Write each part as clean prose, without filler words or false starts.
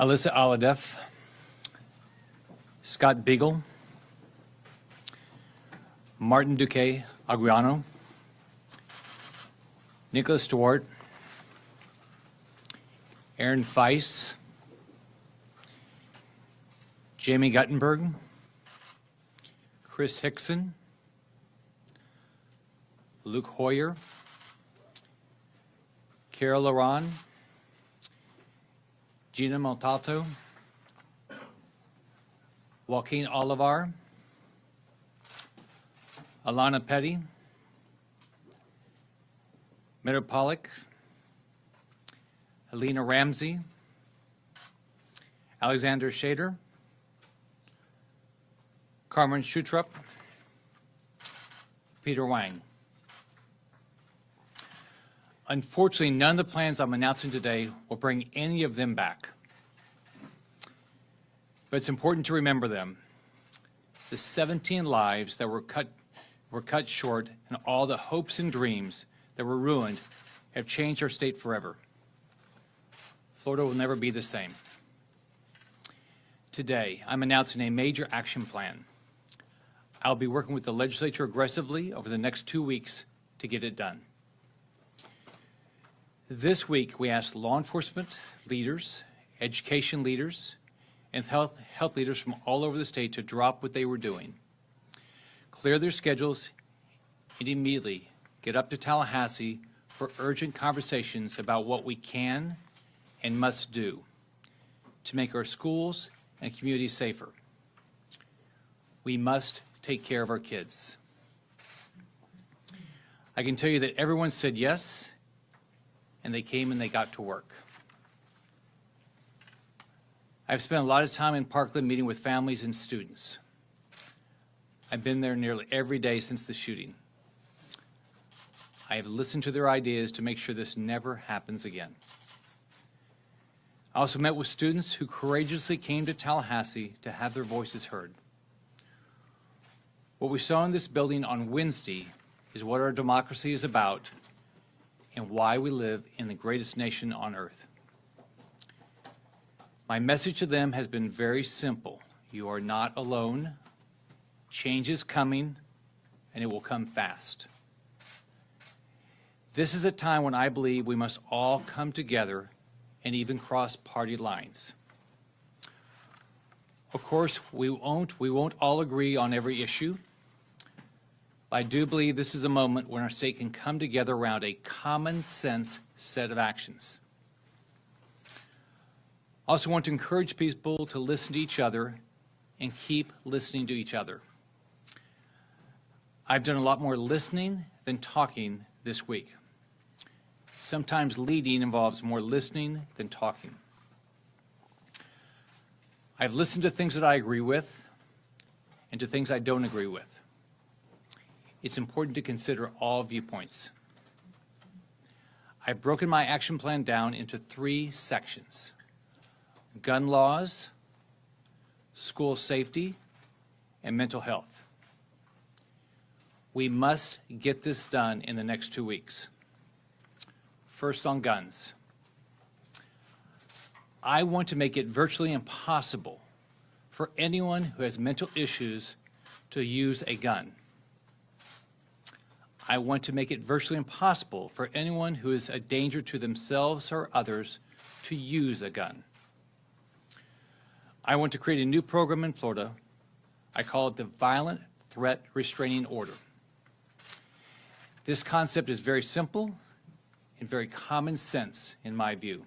Alyssa Aladef, Scott Beagle, Martin Duque Aguiano, Nicholas Stewart, Aaron Feiss, Jamie Guttenberg, Chris Hickson, Luke Hoyer, Carol Laron, Gina Montalto, Joaquin Olivar, Alana Petty, Meadow Pollock, Helena Ramsey, Alexander Shader, Carmen Schutrup, Peter Wang. Unfortunately, none of the plans I'm announcing today will bring any of them back. But it's important to remember them. The 17 lives that were cut short and all the hopes and dreams that were ruined have changed our state forever. Florida will never be the same. Today, I'm announcing a major action plan. I'll be working with the legislature aggressively over the next 2 weeks to get it done. This week, we asked law enforcement leaders, education leaders, and health leaders from all over the state to drop what they were doing, clear their schedules, and immediately get up to Tallahassee for urgent conversations about what we can and must do to make our schools and communities safer. We must take care of our kids. I can tell you that everyone said yes, and they came and they got to work. I've spent a lot of time in Parkland meeting with families and students. I've been there nearly every day since the shooting. I have listened to their ideas to make sure this never happens again. I also met with students who courageously came to Tallahassee to have their voices heard. What we saw in this building on Wednesday is what our democracy is about and why we live in the greatest nation on earth. My message to them has been very simple. You are not alone. Change is coming, and it will come fast. This is a time when I believe we must all come together and even cross party lines. Of course, we won't all agree on every issue. I do believe this is a moment when our state can come together around a common sense set of actions. I also want to encourage people to listen to each other and keep listening to each other. I've done a lot more listening than talking this week. Sometimes leading involves more listening than talking. I've listened to things that I agree with and to things I don't agree with. It's important to consider all viewpoints. I've broken my action plan down into 3 sections: gun laws, school safety, and mental health. We must get this done in the next 2 weeks. First, on guns. I want to make it virtually impossible for anyone who has mental issues to use a gun. I want to make it virtually impossible for anyone who is a danger to themselves or others to use a gun. I want to create a new program in Florida. I call it the Violent Threat Restraining Order. This concept is very simple and very common sense in my view.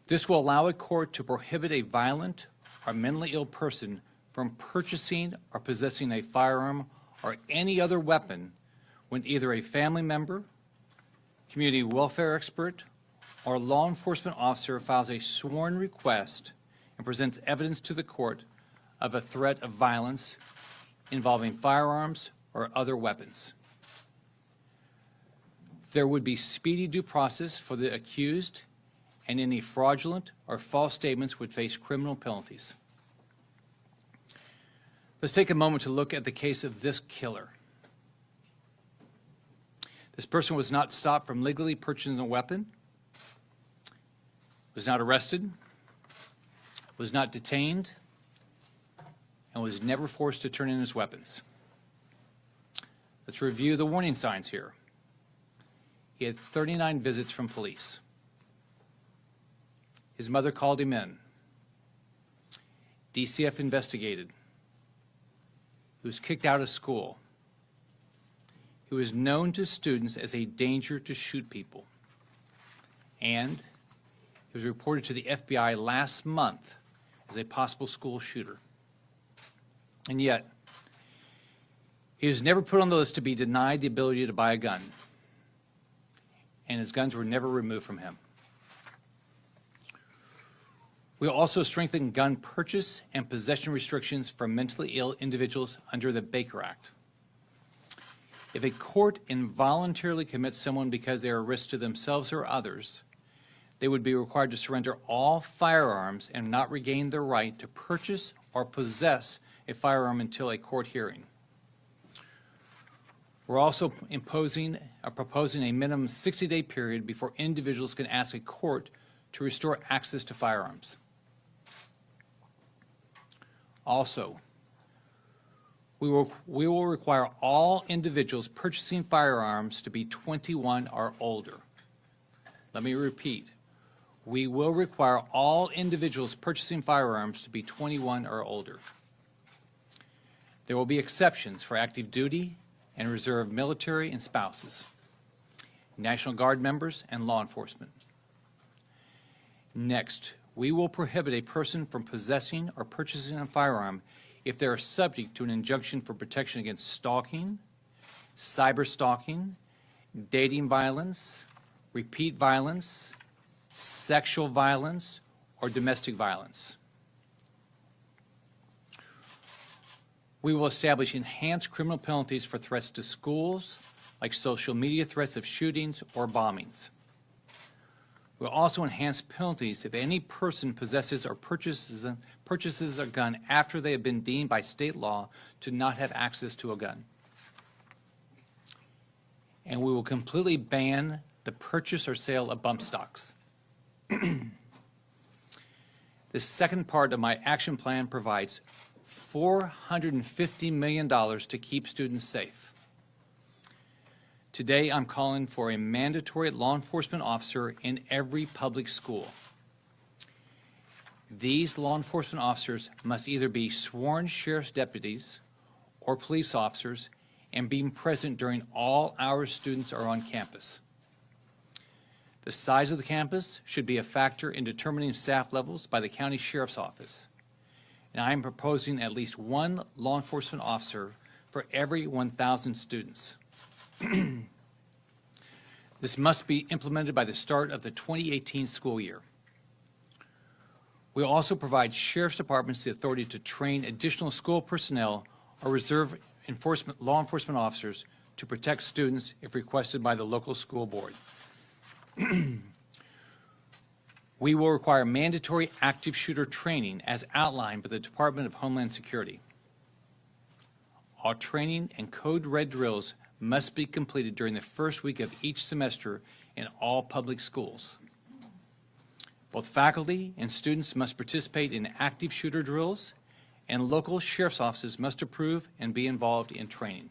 This will allow a court to prohibit a violent or mentally ill person from purchasing or possessing a firearm or any other weapon when either a family member, community welfare expert, or law enforcement officer files a sworn request and presents evidence to the court of a threat of violence involving firearms or other weapons. There would be speedy due process for the accused, and any fraudulent or false statements would face criminal penalties. Let's take a moment to look at the case of this killer. This person was not stopped from legally purchasing a weapon. was not arrested, was not detained, and was never forced to turn in his weapons. Let's review the warning signs here. He had 39 visits from police. His mother called him in. DCF investigated. He was kicked out of school. He was known to students as a danger to shoot people. And he was reported to the FBI last month as a possible school shooter. And yet, he was never put on the list to be denied the ability to buy a gun. And his guns were never removed from him. We also strengthened gun purchase and possession restrictions for mentally ill individuals under the Baker Act. If a court involuntarily commits someone because they are a risk to themselves or others, they would be required to surrender all firearms and not regain their right to purchase or possess a firearm until a court hearing. We're also proposing a minimum 60-day period before individuals can ask a court to restore access to firearms. Also, we will require all individuals purchasing firearms to be 21 or older. Let me repeat. We will require all individuals purchasing firearms to be 21 or older. There will be exceptions for active duty and reserve military and spouses, National Guard members, and law enforcement. Next, we will prohibit a person from possessing or purchasing a firearm if they are subject to an injunction for protection against stalking, cyberstalking, dating violence, repeat violence, sexual violence, or domestic violence. We will establish enhanced criminal penalties for threats to schools, like social media threats of shootings or bombings. We'll also enhance penalties if any person possesses or purchases a gun after they have been deemed by state law to not have access to a gun. And we will completely ban the purchase or sale of bump stocks. The second part of my action plan provides $450 million to keep students safe. Today, I'm calling for a mandatory law enforcement officer in every public school. These law enforcement officers must either be sworn sheriff's deputies or police officers and be present during all hours students are on campus. The size of the campus should be a factor in determining staff levels by the county sheriff's office. And I am proposing at least one law enforcement officer for every 1,000 students. This must be implemented by the start of the 2018 school year. We will also provide sheriff's departments the authority to train additional school personnel or reserve law enforcement officers to protect students if requested by the local school board. We will require mandatory active shooter training as outlined by the Department of Homeland Security. All training and code red drills must be completed during the first week of each semester in all public schools. Both faculty and students must participate in active shooter drills, and local sheriff's offices must approve and be involved in training.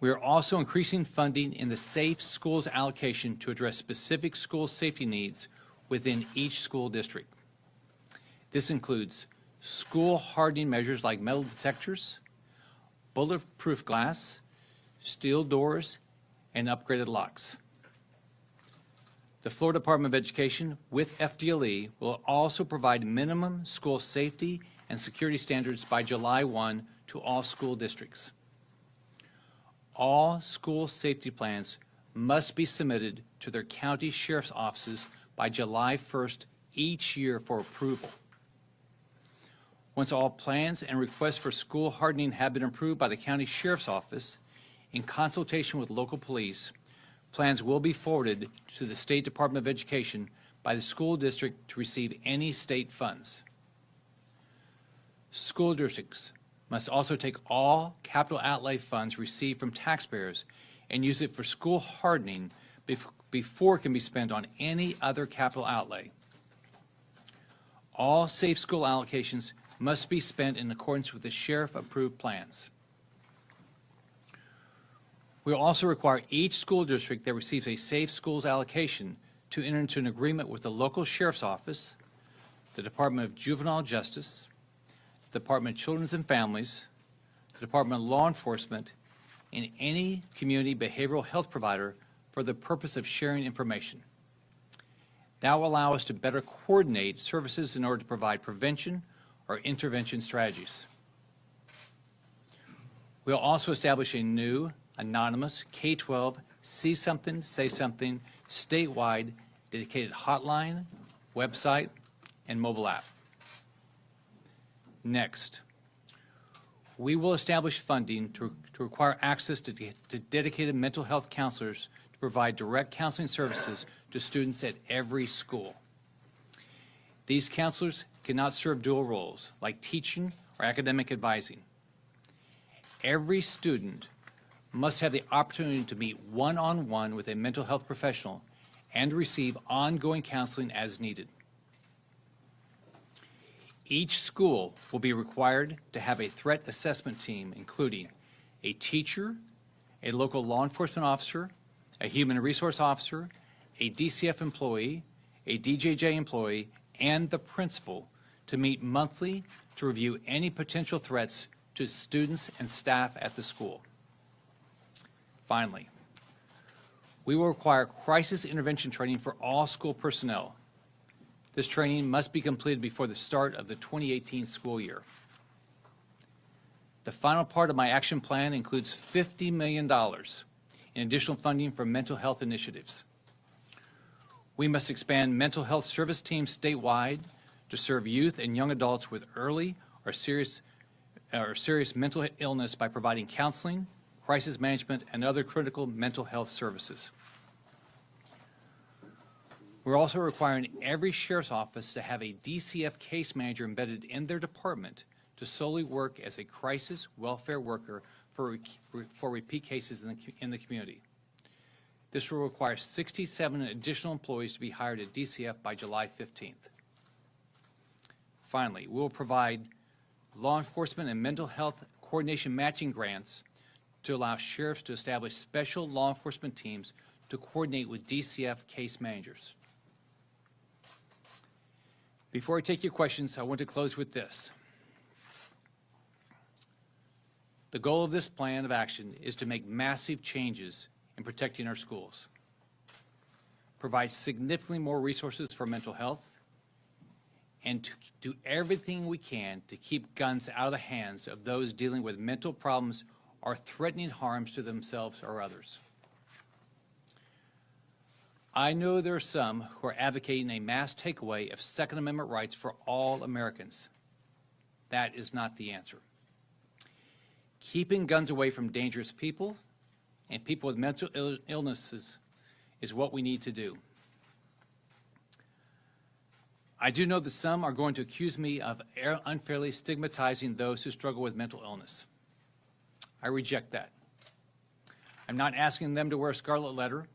We are also increasing funding in the Safe Schools allocation to address specific school safety needs within each school district. This includes school hardening measures like metal detectors, bulletproof glass, steel doors, and upgraded locks. The Florida Department of Education, with FDLE, will also provide minimum school safety and security standards by July 1 to all school districts. All school safety plans must be submitted to their county sheriff's offices by July 1st each year for approval. Once all plans and requests for school hardening have been approved by the county sheriff's office, in consultation with local police, plans will be forwarded to the State Department of Education by the school district to receive any state funds. School districts must also take all capital outlay funds received from taxpayers and use it for school hardening before it can be spent on any other capital outlay. All safe school allocations must be spent in accordance with the sheriff-approved plans. We will also require each school district that receives a safe schools allocation to enter into an agreement with the local sheriff's office, the Department of Juvenile Justice, the Department of Children and Families, the Department of Law Enforcement, and any community behavioral health provider for the purpose of sharing information. That will allow us to better coordinate services in order to provide prevention or intervention strategies. We'll also establish a new anonymous K-12 See Something, Say Something statewide dedicated hotline, website, and mobile app. Next, we will establish funding to require access to dedicated mental health counselors to provide direct counseling services to students at every school. These counselors cannot serve dual roles like teaching or academic advising. Every student must have the opportunity to meet one-on-one with a mental health professional and receive ongoing counseling as needed. Each school will be required to have a threat assessment team, including a teacher, a local law enforcement officer, a human resource officer, a DCF employee, a DJJ employee, and the principal to meet monthly to review any potential threats to students and staff at the school. Finally, we will require crisis intervention training for all school personnel. This training must be completed before the start of the 2018 school year. The final part of my action plan includes $50 million in additional funding for mental health initiatives. We must expand mental health service teams statewide to serve youth and young adults with early or serious mental illness by providing counseling, crisis management, and other critical mental health services. We're also requiring every sheriff's office to have a DCF case manager embedded in their department to solely work as a crisis welfare worker for repeat cases in the community. This will require 67 additional employees to be hired at DCF by July 15th. Finally, we will provide law enforcement and mental health coordination matching grants to allow sheriffs to establish special law enforcement teams to coordinate with DCF case managers. Before I take your questions, I want to close with this. The goal of this plan of action is to make massive changes in protecting our schools, provide significantly more resources for mental health, and to do everything we can to keep guns out of the hands of those dealing with mental problems or threatening harms to themselves or others. I know there are some who are advocating a mass takeaway of Second Amendment rights for all Americans. That is not the answer. Keeping guns away from dangerous people and people with mental illnesses is what we need to do. I do know that some are going to accuse me of unfairly stigmatizing those who struggle with mental illness. I reject that. I'm not asking them to wear a scarlet letter,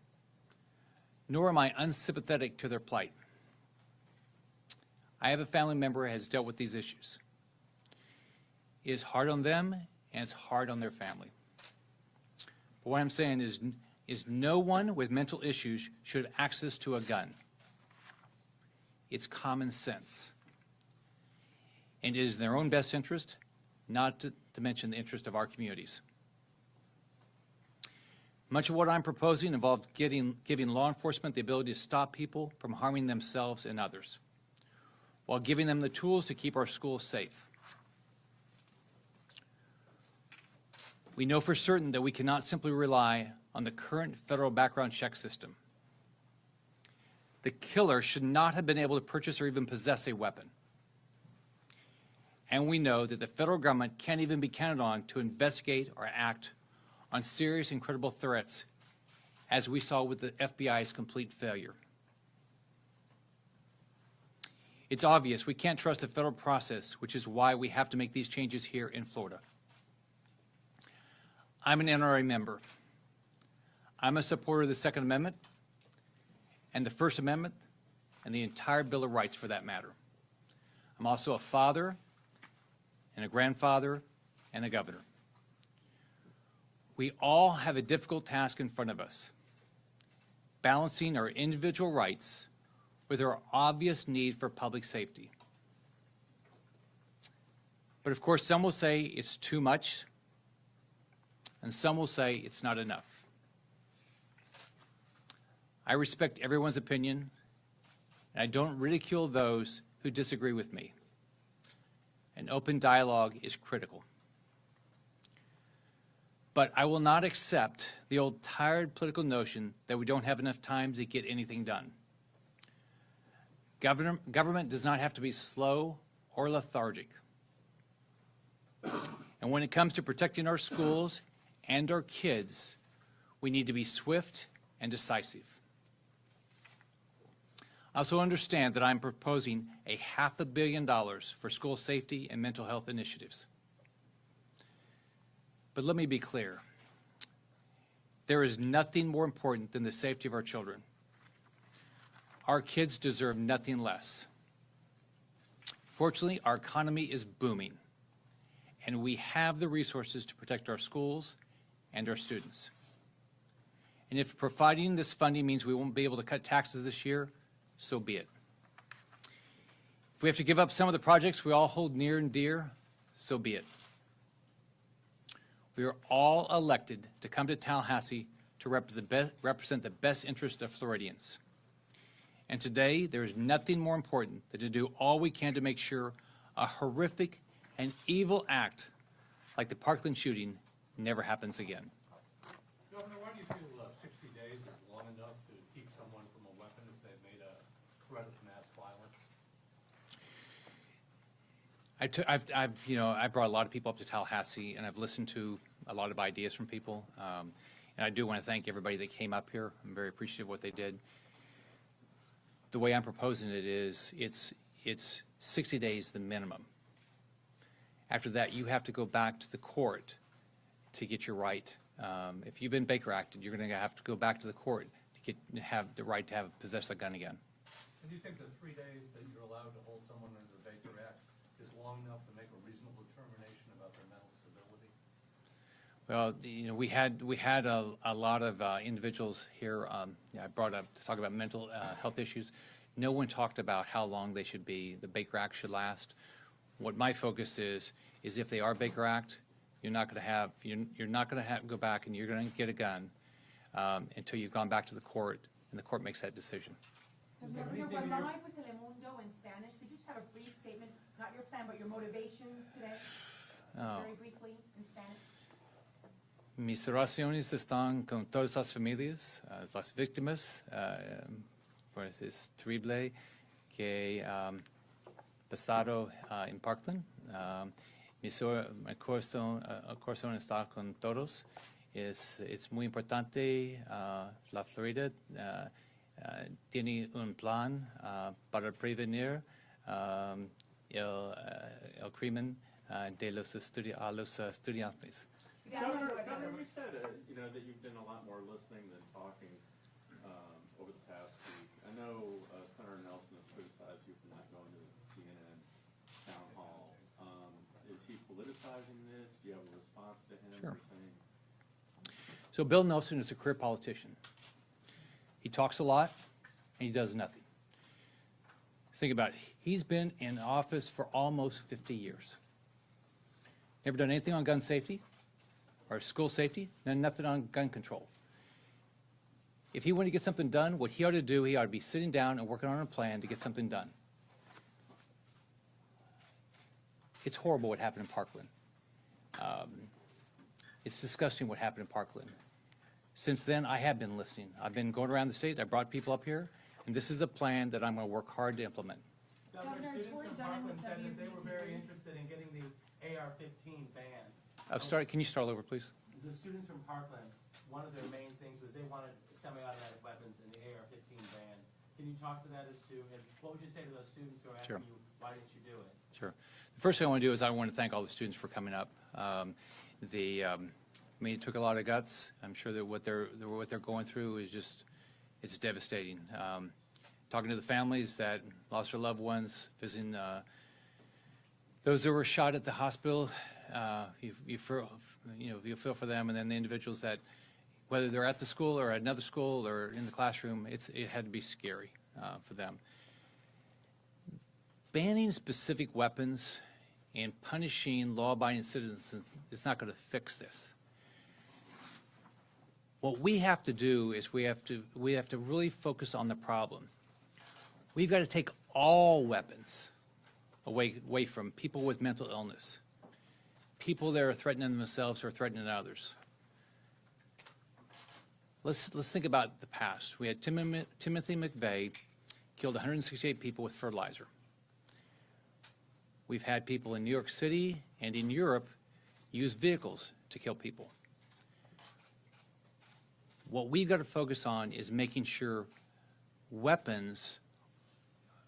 nor am I unsympathetic to their plight. I have a family member who has dealt with these issues. It is hard on them, and it's hard on their family. But what I'm saying is no one with mental issues should have access to a gun. It's common sense. And it is in their own best interest, not to mention the interest of our communities. Much of what I'm proposing involves giving law enforcement the ability to stop people from harming themselves and others, while giving them the tools to keep our schools safe. We know for certain that we cannot simply rely on the current federal background check system. The killer should not have been able to purchase or even possess a weapon. And we know that the federal government can't even be counted on to investigate or act on serious and credible threats, as we saw with the FBI's complete failure. It's obvious we can't trust the federal process, which is why we have to make these changes here in Florida. I'm an NRA member. I'm a supporter of the Second Amendment, and the First Amendment and the entire Bill of Rights for that matter. I'm also a father and a grandfather and a governor. We all have a difficult task in front of us, balancing our individual rights with our obvious need for public safety. But of course, some will say it's too much, and some will say it's not enough. I respect everyone's opinion, and I don't ridicule those who disagree with me. An open dialogue is critical. But I will not accept the old tired political notion that we don't have enough time to get anything done. Government does not have to be slow or lethargic. And when it comes to protecting our schools and our kids, we need to be swift and decisive. I also understand that I'm proposing $500 million for school safety and mental health initiatives. But let me be clear. There is nothing more important than the safety of our children. Our kids deserve nothing less. Fortunately, our economy is booming, and we have the resources to protect our schools and our students. And if providing this funding means we won't be able to cut taxes this year, so be it. If we have to give up some of the projects we all hold near and dear, so be it. We are all elected to come to Tallahassee to represent the best interest of Floridians. And today, there is nothing more important than to do all we can to make sure a horrific and evil act like the Parkland shooting never happens again. Governor, why do you feel 60 days is long enough to keep someone from a weapon if they've made a threat of mass violence? I brought a lot of people up to Tallahassee, and I've listened to a lot of ideas from people. And I do want to thank everybody that came up here. I'm very appreciative of what they did. The way I'm proposing it is it's 60 days the minimum. After that, you have to go back to the court to get your right. If you've been Baker Acted, you're going to have to go back to the court to have the right to possess a gun again. And do you think the 3 days that you're allowed to hold someone under the Baker Act is long enough to make a reasonable determination about their mental stability? Well, we had a lot of individuals here. I brought up to talk about mental health issues. No one talked about how long they should be. The Baker Act should last. What my focus is if they are Baker Act, you're not going to go back and you're going to get a gun until you've gone back to the court and the court makes that decision. Governor, we're live with Telemundo in Spanish. Could you just have a brief statement, not your plan, but your motivations today? Very briefly in Spanish. Mis oraciones están con todas las familias, las víctimas. Pues es terrible que pasado en Parkland. Mi corazón está con todos. Es muy importante. La Florida tiene un plan para prevenir el crimen de los estudiantes. Governor, you said that you've done a lot more listening than talking over the past week. I know Senator Nelson has criticized you for not going to the CNN town hall. Is he politicizing this? Do you have a response to him? Sure. So Bill Nelson is a career politician. He talks a lot, and he does nothing. Think about it. He's been in office for almost 50 years. Never done anything on gun safety or school safety, nothing on gun control. If he wanted to get something done, what he ought to do, he ought to be sitting down and working on a plan to get something done. It's horrible what happened in Parkland. It's disgusting what happened in Parkland. Since then, I have been listening. I've been going around the state. I brought people up here, and this is a plan that I'm going to work hard to implement. Governor, students from Parkland said that they were very interested in getting the AR-15 banned. Can you start over, please? The students from Parkland, one of their main things was they wanted semi-automatic weapons and the AR-15 banned. Can you talk to that as to, and what would you say to those students who are asking you, why didn't you do it? Sure. The first thing I want to do is I want to thank all the students for coming up. I mean, it took a lot of guts. I'm sure that what they're going through is just It's devastating. Talking to the families that lost their loved ones, visiting those that were shot at the hospital, you feel for them, and then the individuals that, whether they're at the school or at another school or in the classroom, it had to be scary for them. Banning specific weapons and punishing law-abiding citizens is not going to fix this. What we have to do is we have to really focus on the problem. We've got to take all weapons away from people with mental illness, people that are threatening themselves or threatening others. Let's think about the past. We had Timothy McVeigh killed 168 people with fertilizer. We've had people in New York City and in Europe use vehicles to kill people. What we've got to focus on is making sure weapons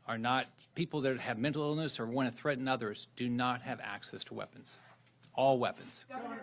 are not, people that have mental illness or want to threaten others do not have access to weapons. All weapons. Governor,